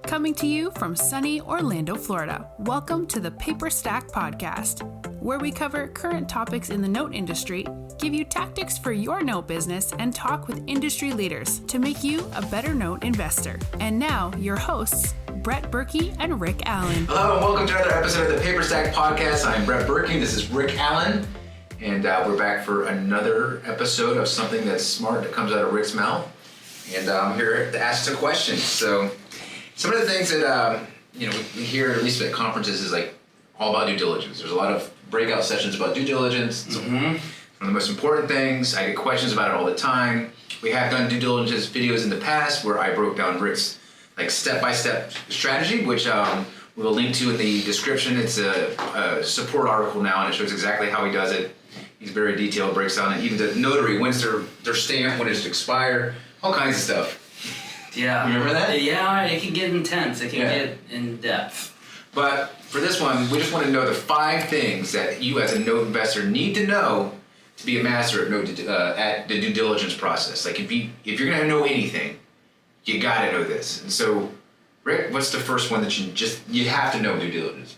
Coming to you from sunny Orlando, Florida, welcome to the Paperstac podcast, where we cover current topics in the note industry, give you tactics for your note business, and talk with industry leaders to make you a better note investor. And now, your hosts, Brett Burky and Rick Allen. Hello and welcome to another episode of the Paperstac podcast. I'm Brett Burky, this is Rick Allen, and we're back for another episode of something that's smart that comes out of Rick's mouth. And I'm here to ask some questions. So some of the things that we hear, at least at conferences, is like all about due diligence. There's a lot of breakout sessions about due diligence. It's one of the most important things. I get questions about it all the time. We have done due diligence videos in the past where I broke down Rick's like step-by-step strategy, which we'll link to in the description. It's a support article now, and it shows exactly how he does it. He's very detailed, breaks down it. Even the notary, when's their stamp, when it's expired, all kinds of stuff. Yeah. Remember that? Yeah, it can get intense. It can get in depth. But for this one, we just want to know the 5 things that you as a note investor need to know to be a master at the due diligence process. Like if you're going to know anything, you got to know this. And so, Rick, what's the first one that you have to know due diligence?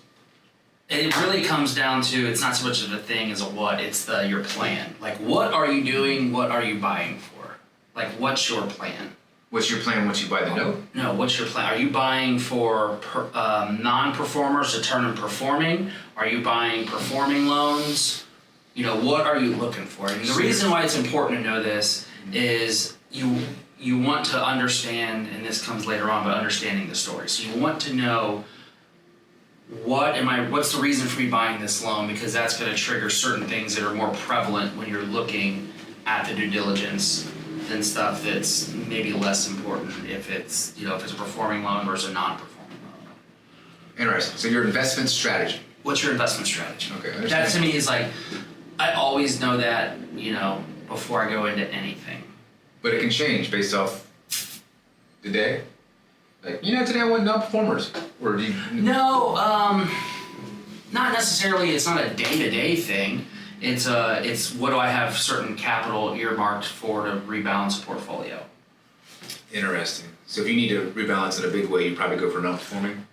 It really comes down to, it's not so much of a thing as a what, it's your plan. Like, what are you doing? What are you buying for? Like, what's your plan? What's your plan once you buy the note? No, what's your plan? Are you buying for non-performers to turn them performing? Are you buying performing loans? What are you looking for? And the reason why it's important to know this is you want to understand, and this comes later on, but understanding the story. So you want to know what's the reason for me buying this loan, because that's going to trigger certain things that are more prevalent when you're looking at the due diligence than stuff that's maybe less important if it's a performing loan versus a non-performing loan. Interesting. So your investment strategy. What's your investment strategy? Okay, understand. That to me is like, I always know that, before I go into anything. But it can change based off the day. Like, today I want non-performers. Or do you... No, not necessarily. It's not a day-to-day thing. It's what do I have certain capital earmarked for to rebalance a portfolio. Interesting. So if you need to rebalance in a big way, you probably go for non-performing?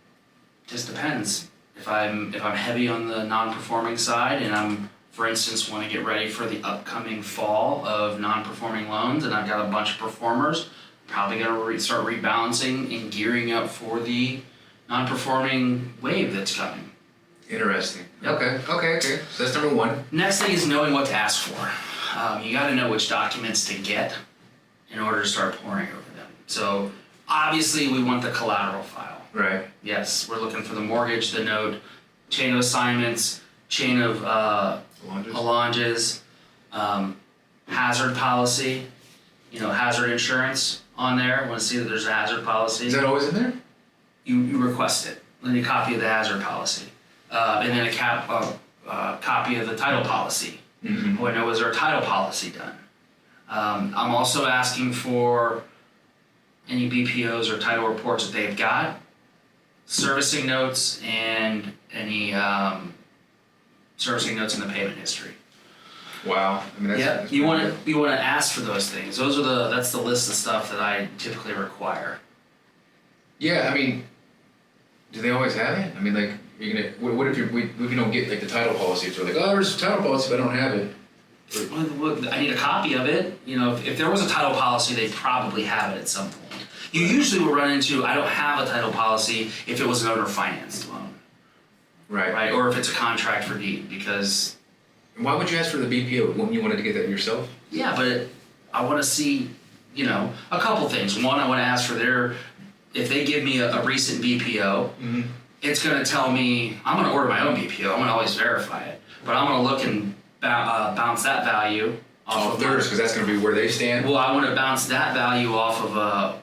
Just depends. If I'm heavy on the non-performing side and I'm, for instance, want to get ready for the upcoming fall of non-performing loans and I've got a bunch of performers, probably going to start rebalancing and gearing up for the non-performing wave that's coming. Interesting. Yep. Okay. So that's number 1. Next thing is knowing what to ask for. You got to know which documents to get in order to start poring over them. So obviously we want the collateral file. Right. Yes, we're looking for the mortgage, the note, chain of assignments, chain of allonges, hazard policy, hazard insurance on there. I want to see that there's a hazard policy. Is that always in there? You request it. Then a copy of the hazard policy. And then a copy of the title policy. Mm-hmm. I know, is there a title policy done? I'm also asking for any BPOs or title reports that they've got, servicing notes, and any servicing notes in the payment history. Wow. I mean, that's you want to ask for those things. That's the list of stuff that I typically require. Yeah, I mean, do they always have it? I mean, like, what if you don't get like the title policy? If they're like, oh, there's a title policy, but I don't have it. Well, I need a copy of it. If there was a title policy, they probably have it at some point. You usually will run into, I don't have a title policy if it was an owner financed loan. Right. Or if it's a contract for deed, because... Why would you ask for the BPO? Wouldn't you want to get that yourself? Yeah, but I want to see, a couple things. One, I want to ask for if they give me a recent BPO, it's going to tell me, I'm going to order my own BPO. I'm going to always verify it. But I'm going to look and bounce that value off of theirs, because that's going to be where they stand? Well, I want to bounce that value off of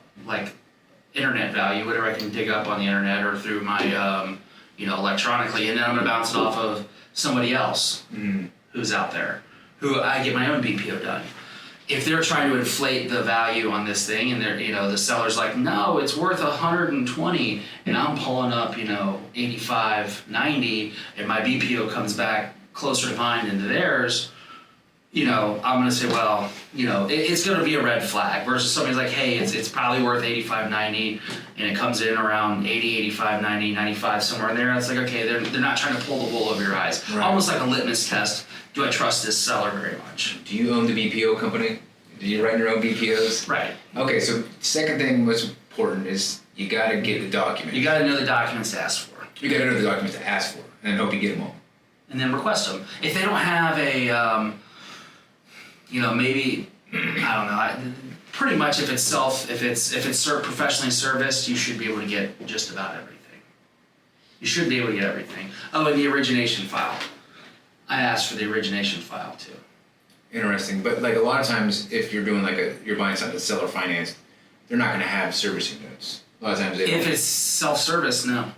internet value, whatever I can dig up on the internet or through my, electronically. And then I'm going to bounce it off of somebody else who's out there, who I get my own BPO done. If they're trying to inflate the value on this thing and they're, the seller's like, no, it's worth 120, and I'm pulling up, 85, 90, and my BPO comes back closer to mine than to theirs, I'm going to say, well, it's going to be a red flag versus somebody's like, hey, it's probably worth 85, 90, and it comes in around 80, 85, 90, 95, somewhere in there, it's like, okay, they're not trying to pull the wool over your eyes. Right. Almost like a litmus test. Do I trust this seller very much? Do you own the BPO company? Do you write your own BPOs? Right. Okay, so second thing what's important is you got to get the document. You got to know the documents to ask for. You got to know the documents to ask for, and hope you get them all. And then request them. If they don't have a, maybe, I don't know. Pretty much, if it's professionally serviced, you should be able to get just about everything. You should be able to get everything. Oh, and the origination file. I asked for the origination file too. Interesting, but like a lot of times, if you're doing you're buying something that's seller financed, they're not going to have servicing notes. A lot of times they don't. If it's self-service, no.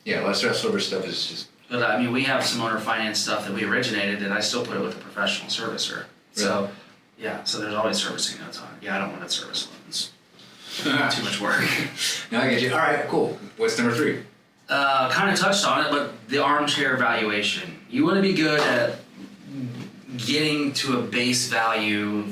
Yeah, a lot of self-service stuff is just. But I mean, we have some owner finance stuff that we originated, and I still put it with a professional servicer. So. Really? Yeah, so there's always servicing notes on it. Yeah, I don't want to service loans. Too much work. No, I get you. All right, cool. What's number 3? Kind of touched on it, but the armchair valuation. You want to be good at getting to a base value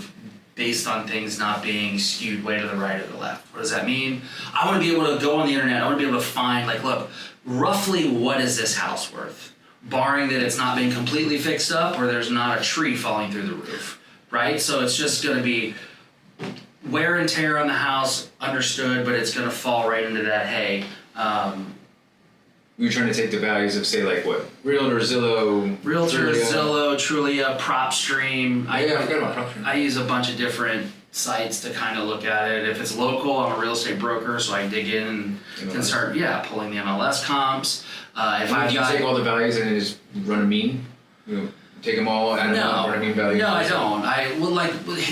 based on things not being skewed way to the right or the left. What does that mean? I want to be able to go on the internet. I want to be able to find, look, roughly what is this house worth? Barring that it's not been completely fixed up or there's not a tree falling through the roof. Right? So it's just going to be wear and tear on the house, understood, but it's going to fall right into that, hey. You're trying to take the values of, say, what? Realtor, Zillow, Trulia, PropStream. I forgot about PropStream. I use a bunch of different sites to kind of look at it. If it's local, I'm a real estate broker, so I dig in and can start, pulling the MLS comps. Do you take all the values and just run a mean? Take them all out of the mean value? No, I don't.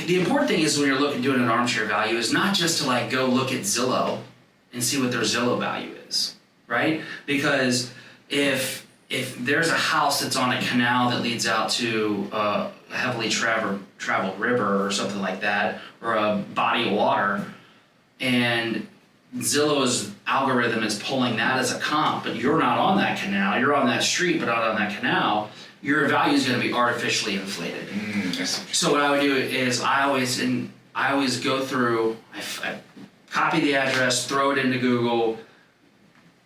The important thing is when you're doing an armchair value is not just to go look at Zillow and see what their Zillow value is, right? Because if there's a house that's on a canal that leads out to a heavily traveled river or something like that, or a body of water, and Zillow's algorithm is pulling that as a comp, but you're not on that canal, you're on that street but not on that canal, your value is going to be artificially inflated. So what I would do is I always go through, I copy the address, throw it into Google,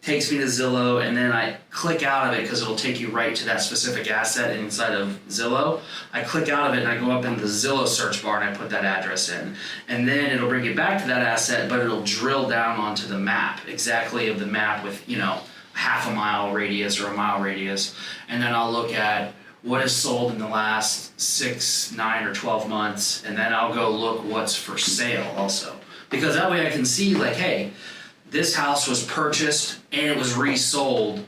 takes me to Zillow, and then I click out of it because it'll take you right to that specific asset inside of Zillow. I click out of it and I go up in the Zillow search bar and I put that address in. And then it'll bring it back to that asset, but it'll drill down onto the map, exactly of the map with, half a mile radius or a mile radius, and then I'll look at what is sold in the last 6, 9, or 12 months, and then I'll go look what's for sale also. Because that way I can see, hey, this house was purchased and it was resold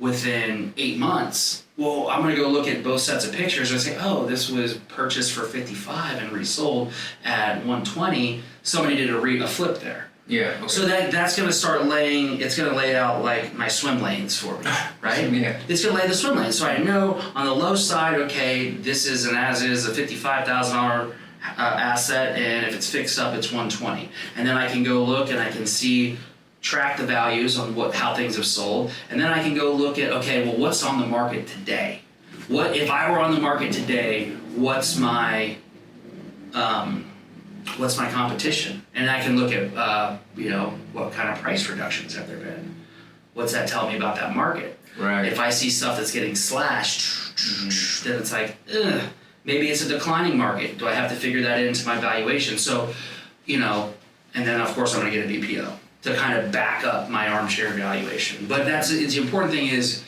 within 8 months. Well, I'm going to go look at both sets of pictures and say, oh, this was purchased for $55 and resold at $120. Somebody did a flip there. Yeah. Okay. So that's going to start it's going to lay out my swim lanes for me, right? Yeah. It's going to lay the swim lanes. So I know on the low side, okay, this is an as-is, a $55,000 asset, and if it's fixed up, it's $120. And then I can go look and I can track the values on how things have sold, and then I can go look at, okay, well, what's on the market today? What if I were on the market today? What's my competition? And I can look at what kind of price reductions have there been? What's that tell me about that market? Right. If I see stuff that's getting slashed, then it's maybe it's a declining market. Do I have to figure that into my valuation? So, and then of course I'm going to get a BPO to kind of back up my armchair valuation. But the important thing is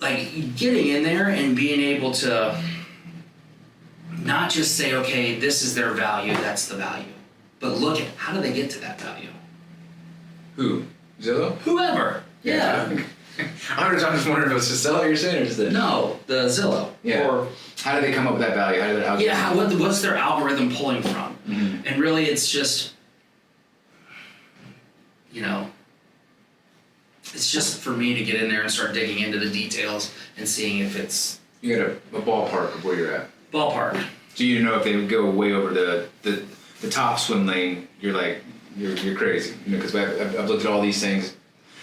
getting in there and being able to not just say, okay, this is their value, that's the value, but look at how do they get to that value? Who? Zillow? Whoever. Yeah. I'm just wondering if it's the seller you're saying or just the... No, the Zillow. Yeah. Or how do they come up with that value? How do they what's their algorithm pulling from? Mm-hmm. And really it's just, it's just for me to get in there and start digging into the details and seeing if it's... You got a ballpark of where you're at. Ballpark. So you know if they would go way over the top swim lane, you're you're crazy. Because I've looked at all these things.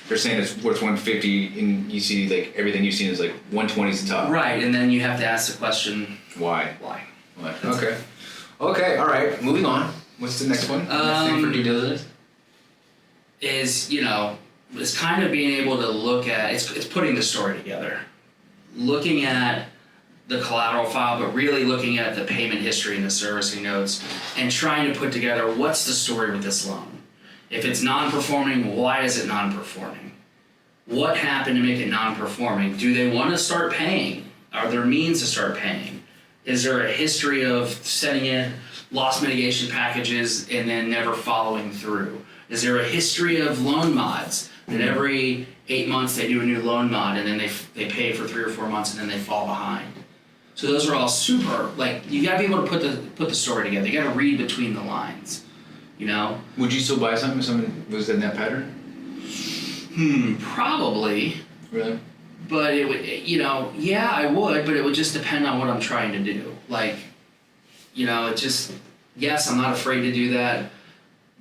They're saying it's worth 150, and you see everything you've seen is 120 is the top. Right, and then you have to ask the question. Why? Why? Okay. Okay. All right. Moving on. What's the next one? Next thing for due diligence. is, is kind of being able to look at, it's putting the story together. Looking at the collateral file, but really looking at the payment history and the servicing notes and trying to put together what's the story with this loan. If it's non-performing, why is it non-performing? What happened to make it non-performing? Do they want to start paying? Are there means to start paying? Is there a history of sending in loss mitigation packages and then never following through? Is there a history of loan mods that every 8 months they do a new loan mod and then they pay for 3 or 4 months and then they fall behind? So those are all super, you gotta be able to put the story together. You gotta read between the lines, Would you still buy something if someone was in that pattern? Probably. Really? But it would, yeah, I would, but it would just depend on what I'm trying to do. Yes, I'm not afraid to do that,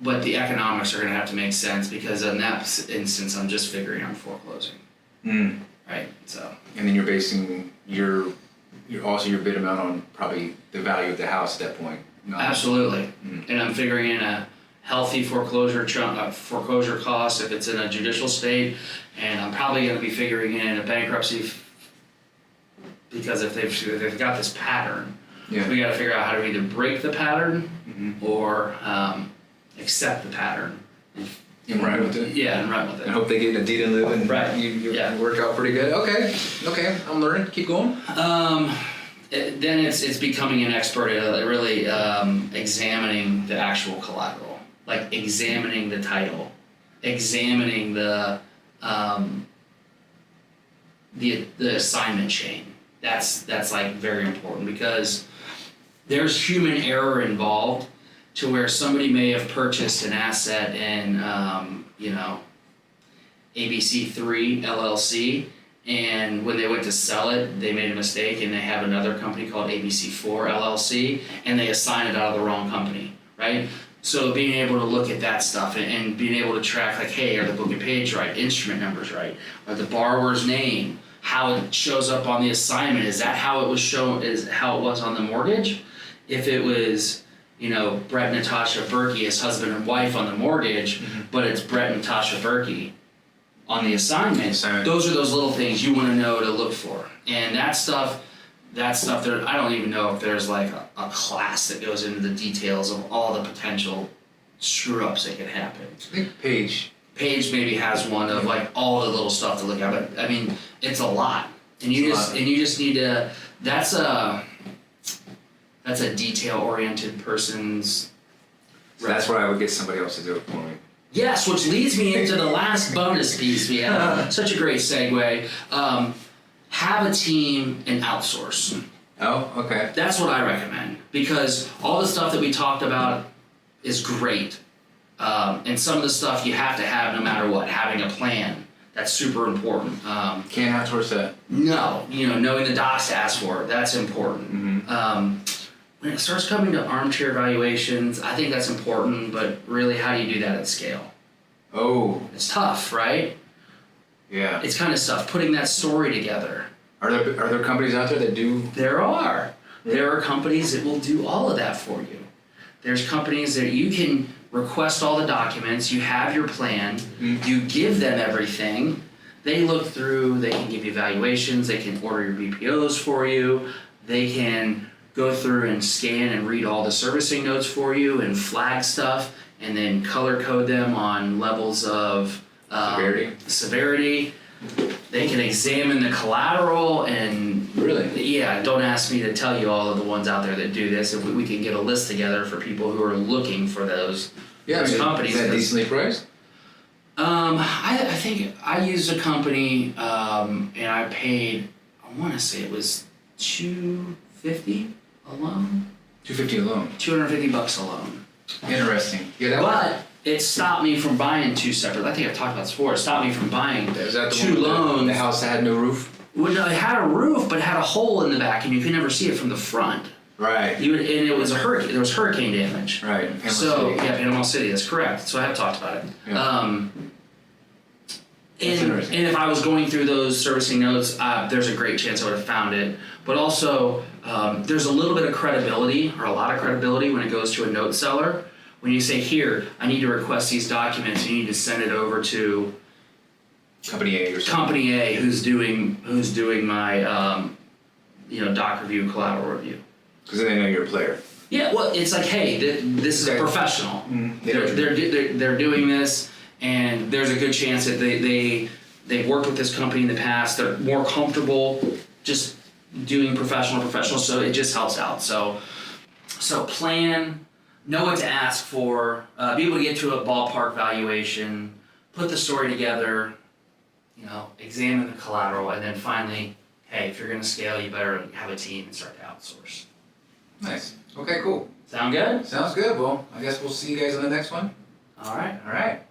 but the economics are gonna have to make sense because in that instance, I'm just figuring I'm foreclosing. Right, so. And then you're basing your bid amount on probably the value of the house at that point. Absolutely. And I'm figuring in a healthy foreclosure cost if it's in a judicial state, and I'm probably going to be figuring in a bankruptcy because if they've got this pattern, we got to figure out how to either break the pattern or accept the pattern. And run with it? Yeah, and run with it. And hope they get a deed in lieu and you work out pretty good. Okay, I'm learning. Keep going. Then it's becoming an expert at really examining the actual collateral, examining the title, examining the assignment chain. That's very important because there's human error involved to where somebody may have purchased an asset in ABC3 LLC. And when they went to sell it, they made a mistake and they have another company called ABC4 LLC and they assign it out of the wrong company, right? So being able to look at that stuff and being able to track hey, are the book and page right, instrument numbers right, or the borrower's name, how it shows up on the assignment, is that how it was shown, is how it was on the mortgage? If it was, Brett and Natasha Burky as husband and wife on the mortgage, but it's Brett and Natasha Burky on the assignment, those are those little things you want to know to look for. And that stuff there, I don't even know if there's a class that goes into the details of all the potential screw-ups that could happen. I think Paige maybe has one of all the little stuff to look at, but I mean, it's a lot. And you just need to, that's a detail-oriented person's. So that's why I would get somebody else to do it for me. Yes, which leads me into the last bonus piece we have. Such a great segue. Have a team and outsource. Oh, okay. That's what I recommend because all the stuff that we talked about is great. And some of the stuff you have to have no matter what. Having a plan, that's super important. Can't outsource that. No, knowing the docs to ask for it, that's important. When it starts coming to armchair valuations, I think that's important, but really, how do you do that at scale? Oh. It's tough, right? Yeah. It's kind of tough, putting that story together. Are there companies out there that do? There are. There are companies that will do all of that for you. There's companies that you can request all the documents, you have your plan, you give them everything, they look through, they can give you valuations, they can order your BPOs for you, they can go through and scan and read all the servicing notes for you and flag stuff and then color code them on levels of severity. They can examine the collateral and don't ask me to tell you all of the ones out there that do this. If we can get a list together for people who are looking for those companies. Is that decently priced? I think I used a company and I paid, I want to say it was $250 a loan. $250 a loan. $250 a loan. Interesting. But it stopped me from buying two separate. I think I've talked about this before. It stopped me from buying two loans. The house that had no roof? Well, no, it had a roof, but it had a hole in the back, and you could never see it from the front. Right. And it was a hurricane. There was hurricane damage. Right. Panama City. That's correct. So I have talked about it. Yeah. And if I was going through those servicing notes, there's a great chance I would have found it. But also, there's a little bit of credibility, or a lot of credibility, when it goes to a note seller, when you say, here, I need to request these documents, you need to send it over to Company A or something. Company A, who's doing my doc review, collateral review. Because then they know you're a player. Yeah, well, it's like, hey, this is a professional. They're doing this, and there's a good chance that they've worked with this company in the past. They're more comfortable just doing professional, so it just helps out. So plan, know what to ask for, be able to get to a ballpark valuation, put the story together, examine the collateral, and then finally, hey, if you're going to scale, you better have a team and start to outsource. Nice. Okay, cool. Sound good? Sounds good. Well, I guess we'll see you guys on the next one. All right. All right.